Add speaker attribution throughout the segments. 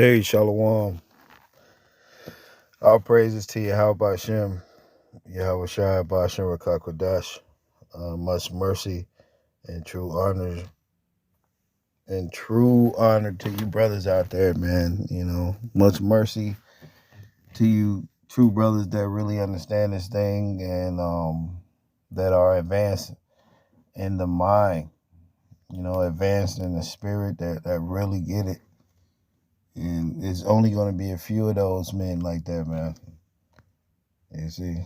Speaker 1: Hey, Shalom. All praises to Yahweh Hashem, Yahweh Shai Bashem Rakakwadash. Much mercy and true honor to you brothers out there, man. You know, much mercy to you true brothers that really understand this thing and that are advanced in the mind, advanced in the spirit that really get it. And it's only going to be a few of those men like that, man. You see,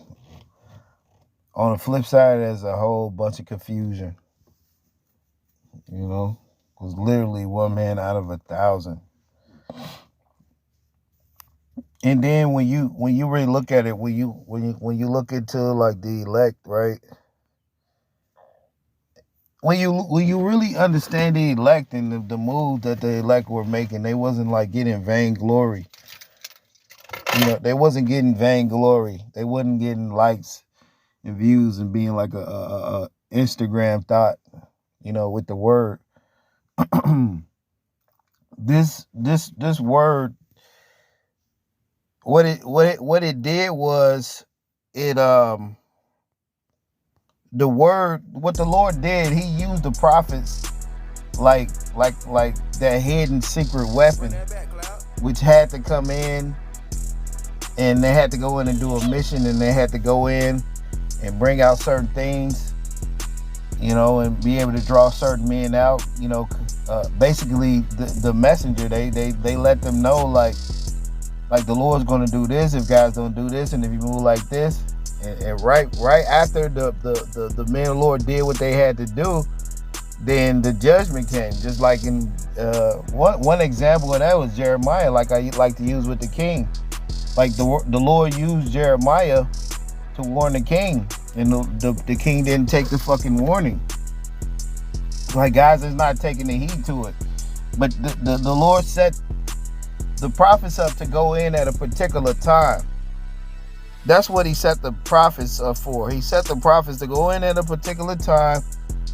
Speaker 1: on the flip side, there's a whole bunch of confusion. Because literally one man out of 1,000. And then when you really look at it, when you look into like the elect, right? When you really understand the elect and the move that the elect were making, they wasn't like getting vainglory. They wasn't getting vainglory. They wasn't getting likes and views and being like a Instagram thought, with the word. This word, what it did was it the word, what the Lord did, he used the prophets like that hidden secret weapon, which had to come in, and they had to go in and do a mission, and they had to go in and bring out certain things, and be able to draw certain men out. Basically the messenger, they let them know like the Lord's going to do this if guys don't do this, and if you move like this. And right after the men of the Lord did what they had to do, then the judgment came. Just like in one example of that was Jeremiah, like I like to use with the king. Like the Lord used Jeremiah to warn the king, and the king didn't take the fucking warning. Like, guys is not taking the heed to it. But the Lord set the prophets up to go in at a particular time. That's what he set the prophets up for. He set the prophets to go in at a particular time,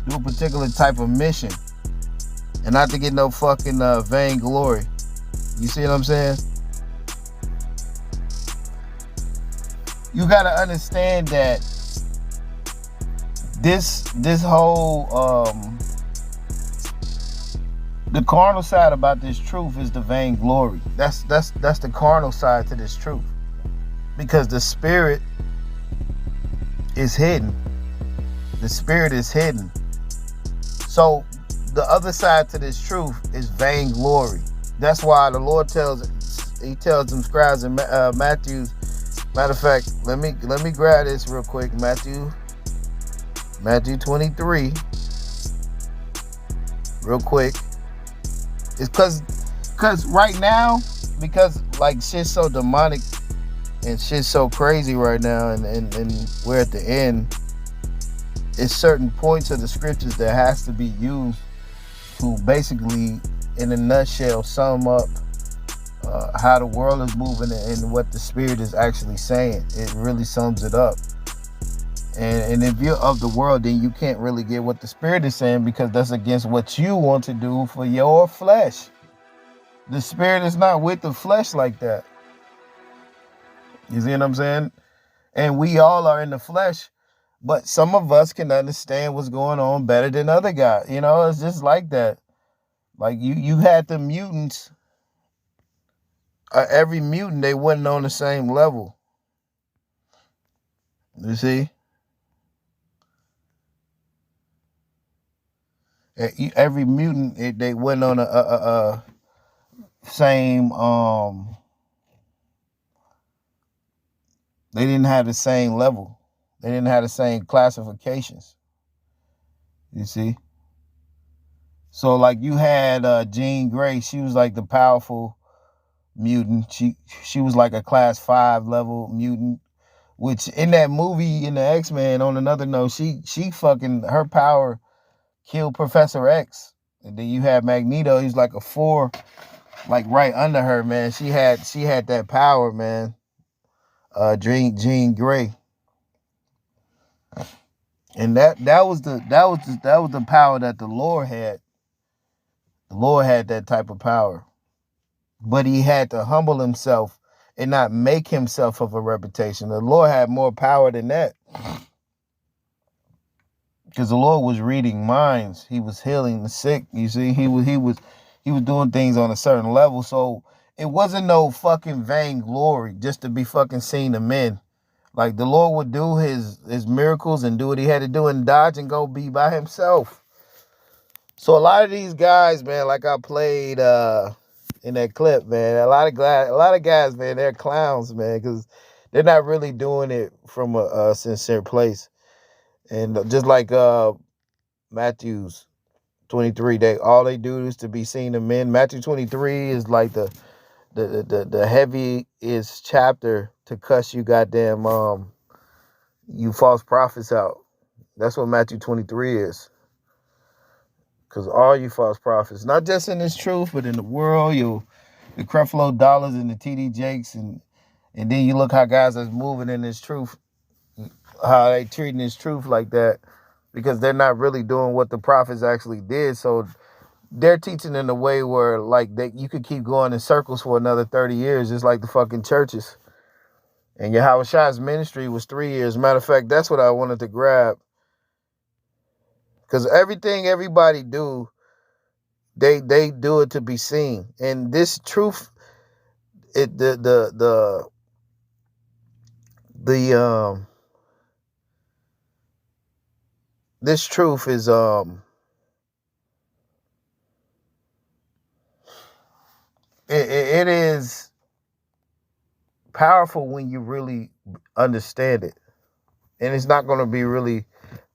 Speaker 1: do a particular type of mission, and not to get no fucking vainglory. You see what I'm saying? You got to understand that this whole the carnal side about this truth is the vainglory. That's the carnal side to this truth. Because the spirit is hidden. The spirit is hidden. So the other side to this truth is vainglory. That's why the Lord tells them scribes in Matthew. Matter of fact, let me grab this real quick. Matthew 23. Real quick. It's because right now, because like shit's so demonic and shit's so crazy right now, and we're at the end, it's certain points of the scriptures that has to be used to basically, in a nutshell, sum up how the world is moving and what the spirit is actually saying. It really sums it up. And if you're of the world, then you can't really get what the spirit is saying, because that's against what you want to do for your flesh. The spirit is not with the flesh like that. You see what I'm saying? And we all are in the flesh, but some of us can understand what's going on better than other guys. It's just like that. Like you had the mutants. Every mutant, they wasn't on the same level. You see? Every mutant, they wasn't on a same. They didn't have the same level. They didn't have the same classifications. You see? So like you had Jean Grey. She was like the powerful mutant. She was like a class 5 level mutant, which in that movie, in the X-Men, on another note, she fucking, her power killed Professor X. And then you had Magneto. He's like a 4, like right under her, man. She had that power, man. Jean Grey. And that was the power that the Lord had. The Lord had that type of power. but he had to humble himself and not make himself of a reputation. The Lord had more power than that, because the Lord was reading minds. He was healing the sick. You see, he was doing things on a certain level. So it wasn't no fucking vainglory just to be fucking seen to men. Like, the Lord would do his miracles and do what he had to do and dodge and go be by himself. So a lot of these guys, man, like I played in that clip, man, a lot of guys, man, they're clowns, man, because they're not really doing it from a sincere place. And just like Matthew's 23, all they do is to be seen to men. Matthew 23 is like the heaviest chapter to cuss you goddamn you false prophets out. That's what Matthew 23 is. Because all you false prophets, not just in this truth, but in the world, the Creflo Dollars and the TD Jakes, and then you look how guys that's moving in this truth, how they treating this truth like that, because they're not really doing what the prophets actually did. So they're teaching in a way where, like, you could keep going in circles for another 30 years, just like the fucking churches. And Yahweh Shai's ministry was 3 years. Matter of fact, that's what I wanted to grab. Because everything everybody do, they do it to be seen. And this truth, this truth is it is powerful when you really understand it. And it's not going to be really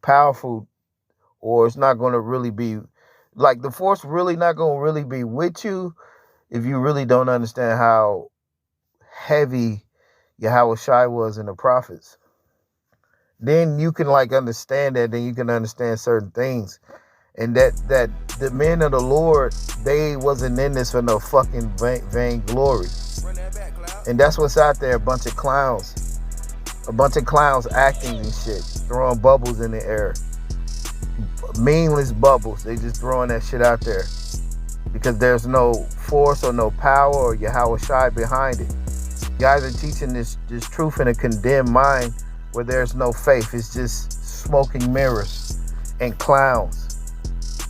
Speaker 1: powerful, or it's not going to really be, like, the force really not going to really be with you if you really don't understand how heavy Yahweh Shai was in the prophets. Then you can, like, understand that, then you can understand certain things. And that the men of the Lord, they wasn't in this for no fucking vain glory. And that's what's out there, a bunch of clowns. A bunch of clowns acting and shit, throwing bubbles in the air. Meaningless bubbles. They just throwing that shit out there because there's no force or no power or Yahweh Shai behind it. Guys are teaching this truth in a condemned mind where there's no faith. It's just smoking mirrors and clowns.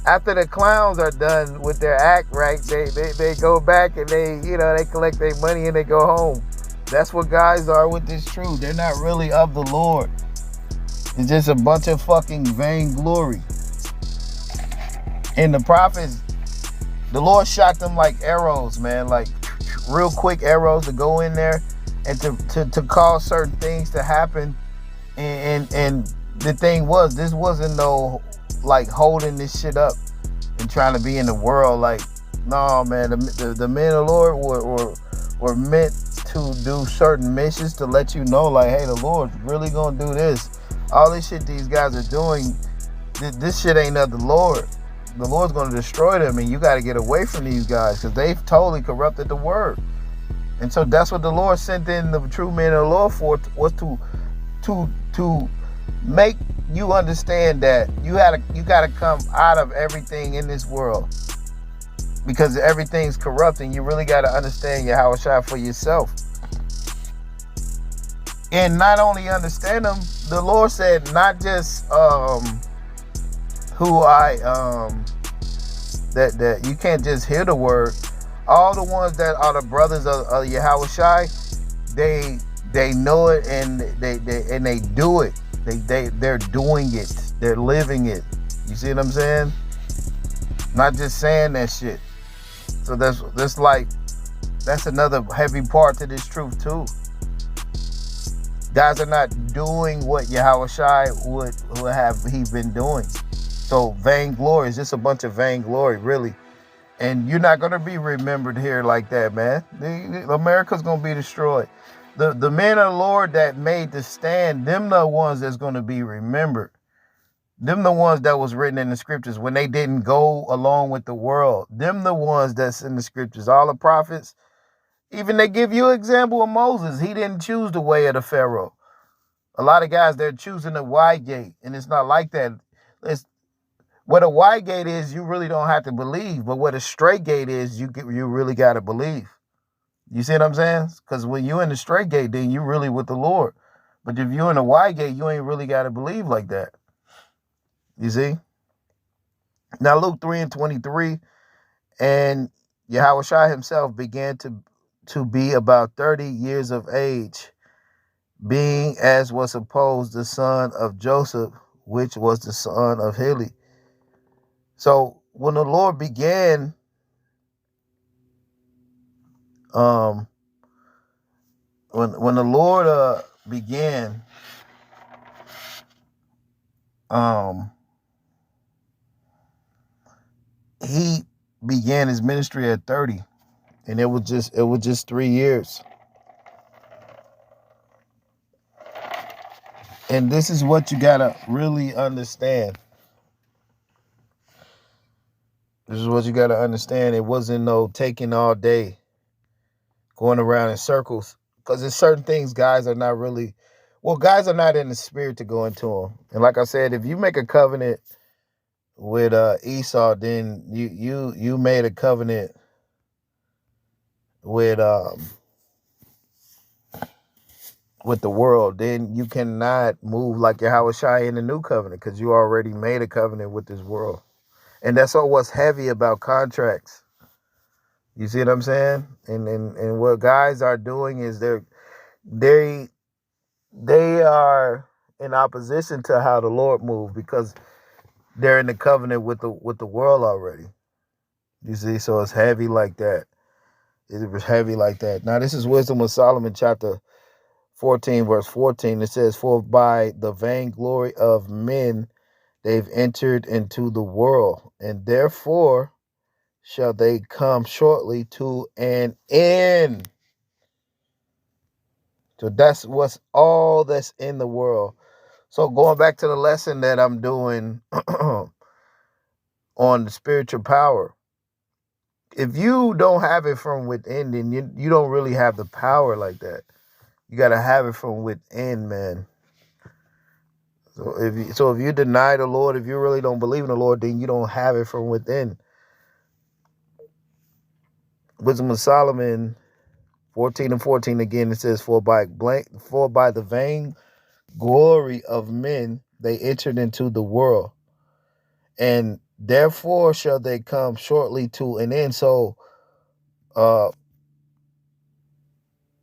Speaker 1: After the clowns are done with their act, right, they go back and they collect their money and they go home. That's what guys are with this truth. They're not really of the Lord. It's just a bunch of fucking vainglory. And the prophets, the Lord shot them like arrows, man, like real quick arrows to go in there and to cause certain things to happen. And the thing was, this wasn't no, like, holding this shit up and trying to be in the world. Like, no, man, the men of the Lord were meant to do certain missions to let you know, like, hey, the Lord's really gonna do this. All this shit these guys are doing, this shit ain't of the Lord. The Lord's gonna destroy them, and you got to get away from these guys because they've totally corrupted the word. And so that's what the Lord sent in the true men of the Lord for, was to make you understand that you gotta come out of everything in this world, because everything's corrupt, and you really gotta understand Yahweh Shai for yourself. And not only understand them, the Lord said, not just that you can't just hear the word. All the ones that are the brothers of Yahweh Shai, they know it, and they do it. They're doing it. They're living it. You see what I'm saying? Not just saying that shit. So that's another heavy part to this truth too. Guys are not doing what Yahweh Shai would have he been doing. So vainglory is just a bunch of vainglory, really. And you're not going to be remembered here like that, man. America's going to be destroyed. The men of the Lord that made the stand, them the ones that's going to be remembered. Them the ones that was written in the scriptures when they didn't go along with the world. Them the ones that's in the scriptures. All the prophets, even they give you an example of Moses. He didn't choose the way of the Pharaoh. A lot of guys, they're choosing the wide gate, and it's not like that. What a wide gate is, you really don't have to believe. But what a straight gate is, you really got to believe. You see what I'm saying? Because when you're in the straight gate, then you really with the Lord. But if you're in the wide gate, you ain't really got to believe like that. You see? Now Luke 3:23, and Yahushua himself began to be about 30 years of age, being as was supposed the son of Joseph, which was the son of Heli. So when the Lord began, when the Lord began, he began his ministry at 30, and it was just 3 years. And this is what you gotta really understand. This is what you gotta understand. It wasn't no taking all day, going around in circles, because there's certain things guys are not really. Well, guys are not in the spirit to go into them. And like I said, if you make a covenant with Esau, then you made a covenant with the world. Then you cannot move like Yahushua in the new covenant, because you already made a covenant with this world. And that's all what's heavy about contracts. You see what I'm saying? And what guys are doing is they are in opposition to how the Lord moved, because they're in the covenant with the world already. You see, so it's heavy like that. It was heavy like that. Now this is Wisdom of Solomon, chapter 14, verse 14. It says, "For by the vainglory of men they've entered into the world, and therefore shall they come shortly to an end." So that's what's all that's in the world. So going back to the lesson that I'm doing on the spiritual power, if you don't have it from within, then you don't really have the power like that. You got to have it from within, man. So if you deny the Lord, if you really don't believe in the Lord, then you don't have it from within. Wisdom of Solomon 14:14 again, it says, For by the vain glory of men they entered into the world, and therefore shall they come shortly to an end. So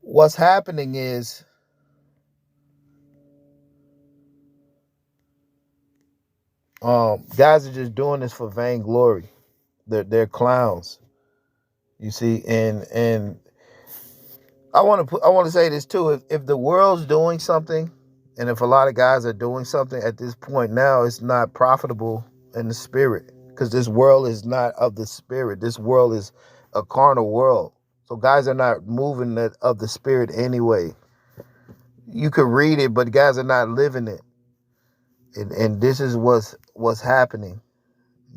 Speaker 1: what's happening is guys are just doing this for vainglory. They're clowns. You see, and I want to say this too. If the world's doing something, and if a lot of guys are doing something at this point now, it's not profitable in the spirit, because this world is not of the spirit. This world is a carnal world. So guys are not moving of the spirit anyway. You can read it, but guys are not living it. And this is what's happening.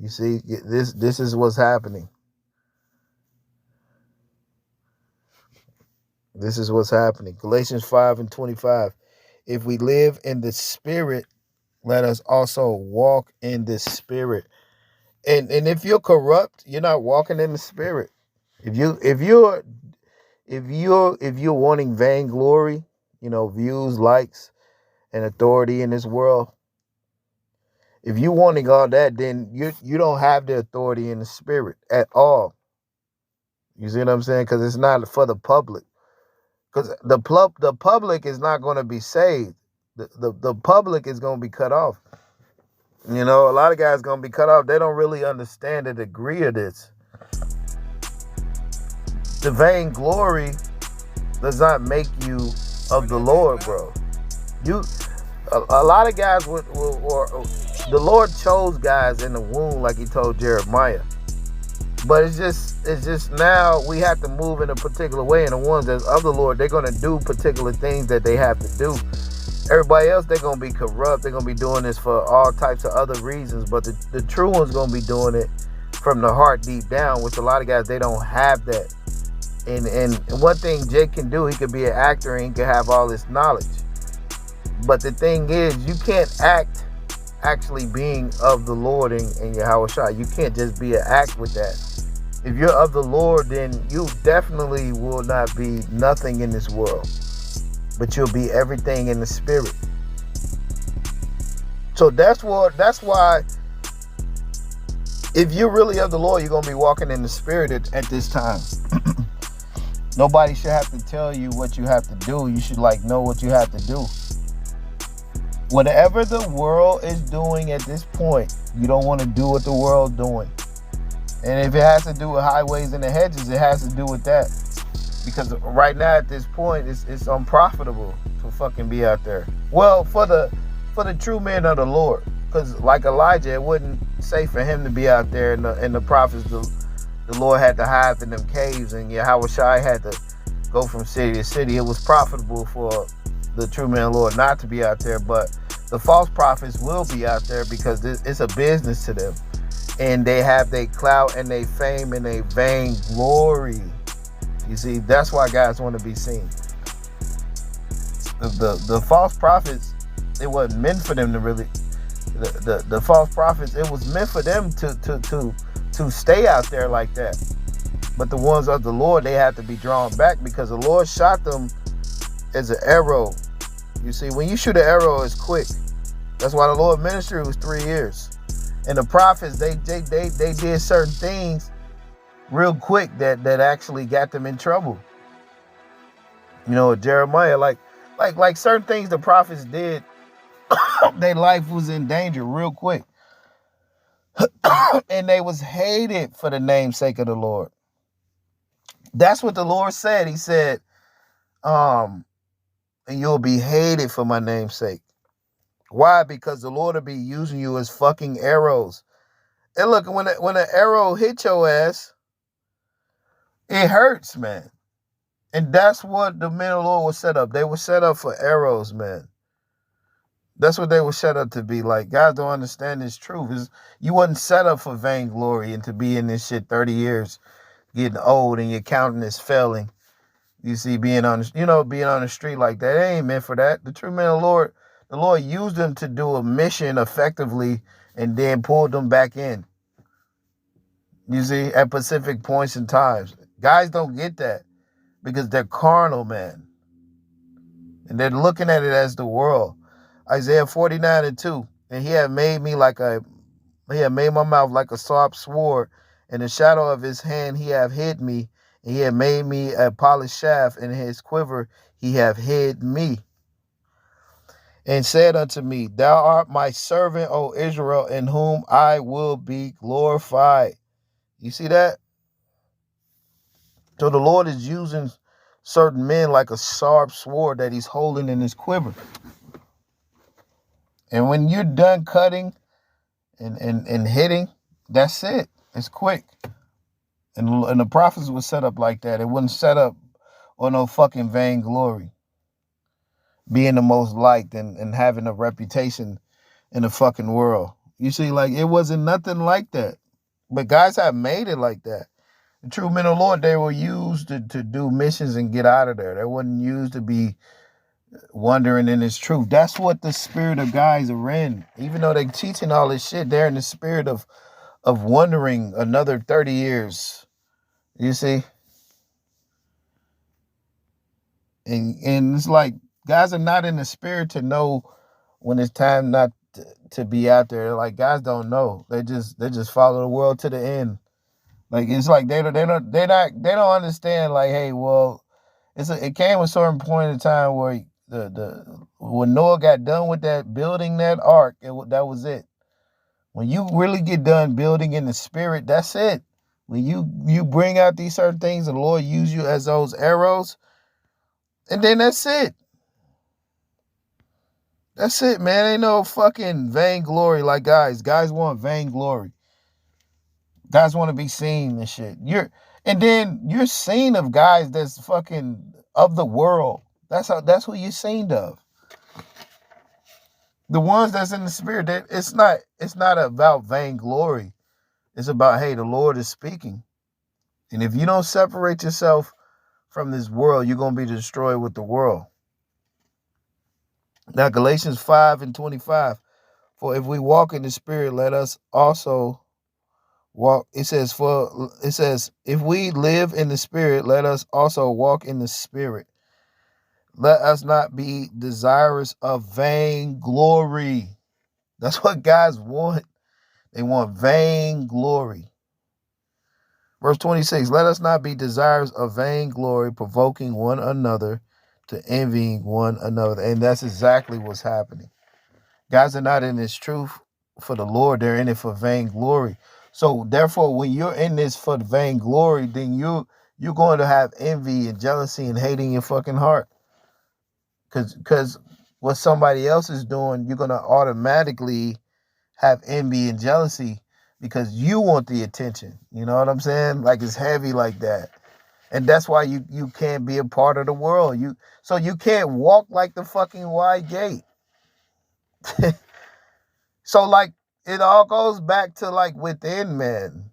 Speaker 1: You see, this is what's happening. This is what's happening. Galatians 5:25. If we live in the spirit, let us also walk in the spirit. And if you're corrupt, you're not walking in the spirit. If you're wanting vainglory, views, likes, and authority in this world, if you're wanting all that, then you don't have the authority in the spirit at all. You see what I'm saying? Because it's not for the public. Because the public is not going to be saved. The public is going to be cut off. A lot of guys going to be cut off. They don't really understand the degree of this. The vainglory does not make you of the Lord, bro. A lot of guys or the Lord chose guys in the womb, like he told Jeremiah. But it's just now we have to move in a particular way, and the ones that's of the Lord, they're going to do particular things that they have to do. Everybody else, they're going to be corrupt. They're going to be doing this for all types of other reasons. But the true ones going to be doing it from the heart deep down, which a lot of guys, they don't have that. And one thing Jake can do, he could be an actor and he can have all this knowledge. But the thing is, you can't act actually being of the Lord and Yahushua. You can't just be an act with that. If you're of the Lord, then you definitely will not be nothing in this world, but you'll be everything in the spirit. So that's why if you're really of the Lord, you're gonna be walking in the spirit at this time. Nobody should have to tell you what you have to do. You should know what you have to do. Whatever the world is doing at this point, you don't want to do what the world's doing. And if it has to do with highways and the hedges, it has to do with that. Because right now at this point, it's unprofitable to fucking be out there. Well, for the true men of the Lord. Because like Elijah, it wasn't safe for him to be out there, and the prophets, the Lord had to hide in them caves, and Yahweh Shai had to go from city to city. It was profitable for the true man of the Lord not to be out there, but the false prophets will be out there because it's a business to them. And they have their clout and their fame and their vain glory. You see, that's why guys want to be seen. The false prophets, it wasn't meant for them to really. The false prophets, it was meant for them to stay out there like that. But the ones of the Lord, they had to be drawn back because the Lord shot them as an arrow. You see, when you shoot an arrow, it's quick. That's why the Lord ministry was 3 years. And the prophets, they did certain things real quick that actually got them in trouble. You know, Jeremiah, like certain things the prophets did, their life was in danger real quick. And they was hated for the namesake of the Lord. That's what the Lord said. He said, and you'll be hated for my name's sake. Why? Because the Lord will be using you as fucking arrows. And look, when an arrow hit your ass, it hurts, man. And that's what the men of the Lord was set up. They were set up for arrows, man. That's what they were set up to be. Like, guys don't understand this truth. You wasn't set up for vainglory and to be in this shit 30 years, getting old and your countenance failing. You see, being on the street like that, it ain't meant for that. The true men of the Lord used them to do a mission effectively and then pulled them back in. You see, at specific points in times. Guys don't get that because they're carnal, man. And they're looking at it as the world. Isaiah 49:2. And he had made my mouth like a sharp sword. In the shadow of his hand he have hid me. And he had made me a polished shaft. In his quiver he have hid me. And said unto me, thou art my servant, O Israel, in whom I will be glorified. You see that? So the Lord is using certain men like a sharp sword that he's holding in his quiver. And when you're done cutting and hitting, that's it. It's quick. And the prophets were set up like that. It wasn't set up on no fucking vainglory. Being the most liked and having a reputation in the fucking world. You see, like, it wasn't nothing like that. But guys have made it like that. The true men of the Lord, they were used to do missions and get out of there. They wasn't used to be wondering in his truth. That's what the spirit of guys are in. Even though they're teaching all this shit, they're in the spirit of wondering another 30 years. You see? And it's like guys are not in the spirit to know when it's time not to be out there. Like, guys don't know. They just follow the world to the end. Like, it's like they don't understand. Like, hey, well, it came a certain point in time where when Noah got done with that building that ark, that was it. When you really get done building in the spirit, that's it. When you bring out these certain things, the Lord use you as those arrows, and then that's it. That's it, man. Ain't no fucking vainglory like guys. Guys want vainglory. Guys want to be seen and shit. And then you're seen of guys that's fucking of the world. That's who you're seen of. The ones that's in the spirit, it's not about vainglory. It's about, hey, the Lord is speaking. And if you don't separate yourself from this world, you're going to be destroyed with the world. Now, Galatians 5:25. For if we walk in the spirit, let us also walk. It says, if we live in the spirit, let us also walk in the spirit. Let us not be desirous of vain glory. That's what guys want. They want vain glory. Verse 26, let us not be desirous of vain glory, provoking one another to envying one another. And that's exactly what's happening. Guys are not in this truth for the Lord. They're in it for vain glory. So therefore, when you're in this for the vain glory, then you're going to have envy and jealousy and hate in your fucking heart. Because what somebody else is doing, you're going to automatically have envy and jealousy because you want the attention. You know what I'm saying? Like, it's heavy like that. And that's why you can't be a part of the world. So you can't walk like the fucking wide gate. So like it all goes back to like within man.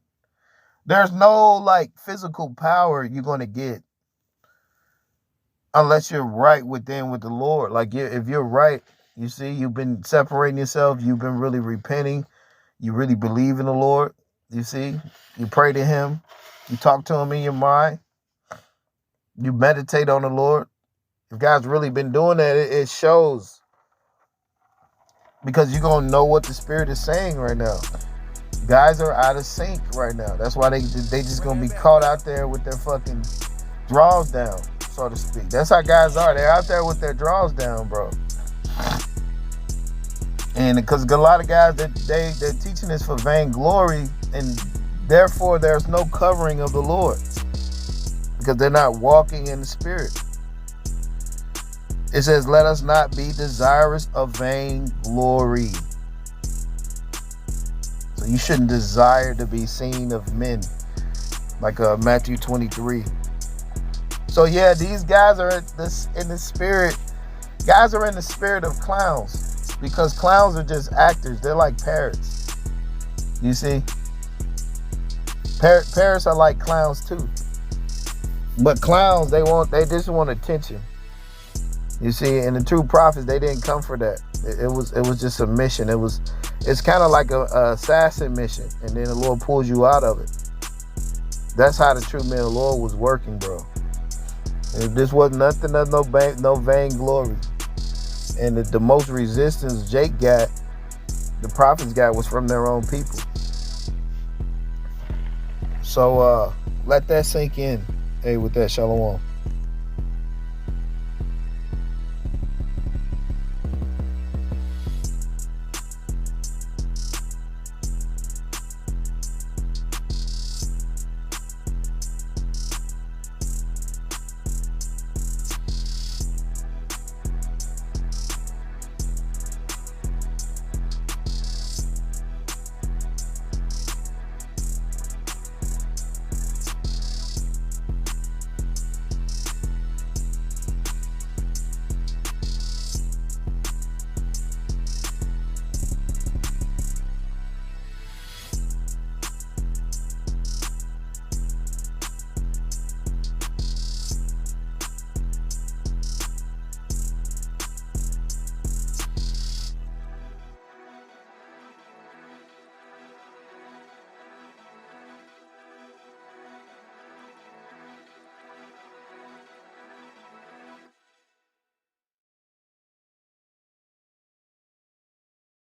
Speaker 1: There's no like physical power you're going to get unless you're right within with the Lord. Like if you're right, you see, you've been separating yourself. You've been really repenting. You really believe in the Lord. You see, you pray to him. You talk to him in your mind. You meditate on the Lord. If God's really been doing that, it shows. Because you're going to know what the Spirit is saying right now. Guys are out of sync right now. That's why they just going to be caught out there with their fucking draws down, so to speak. That's how guys are. They're out there with their draws down, bro. And because a lot of guys, they're teaching this for vainglory, and therefore there's no covering of the Lord because they're not walking in the Spirit. It says, let us not be desirous of vain glory. So you shouldn't desire to be seen of men, like Matthew 23. So yeah, these guys are in the spirit. Guys are in the spirit of clowns. Because clowns are just actors. They're like parrots. You see? Parrots are like clowns too. But clowns, they just want attention. You see, and the true prophets, they didn't come for that. It was just a mission. It's kind of like a assassin mission, and then the Lord pulls you out of it. That's how the true man of the Lord was working, bro. And this wasn't nothing of no vain glory. And the most resistance Jake got, the prophets got, was from their own people. So let that sink in. Hey, with that, shalom.